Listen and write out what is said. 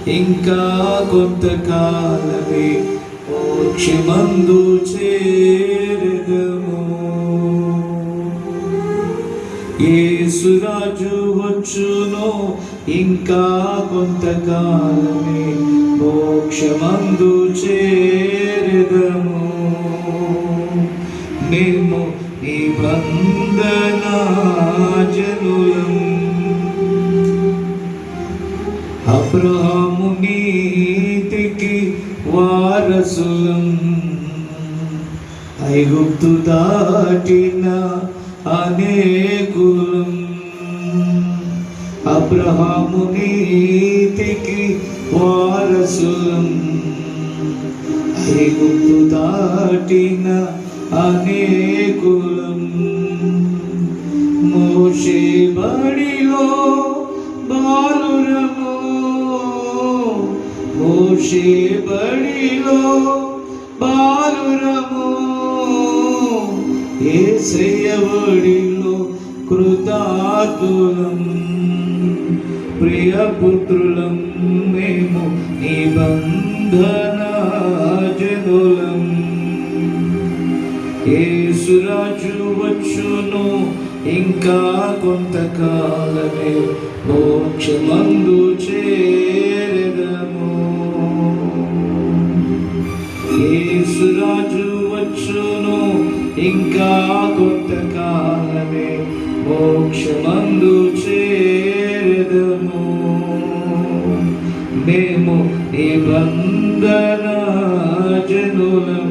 ఇంకా కొంతకాలమే మోక్షమందు చేరదము. యేసురాజు వచ్చును ఇంకా కొంతకాలమే మోక్షమందు చేరదము. మేము నిబంధన జనులం, అబ్రహాము నీతికి వారసులం, ఐగుప్తు దాటిన అనేకులం. అబ్రహాము నీతికి వారసులం, ఐగుప్తు దాటిన అనేకులం. మోషే బడిలో బాలురము, మోషే బడిలో బాలురము, యేసయ్య బడిలో కృతార్థులం. ప్రియపుత్రులం మేము నిబంధన జనులం. యేసురాజు వచ్చును ఇంకా కొంతకాలమే మోక్షమందు చేరదము. యేసురాజు వచ్చును ఇంకా కొంతకాలమే మోక్షమందు చేరదము. మేము నిబంధన జనులం.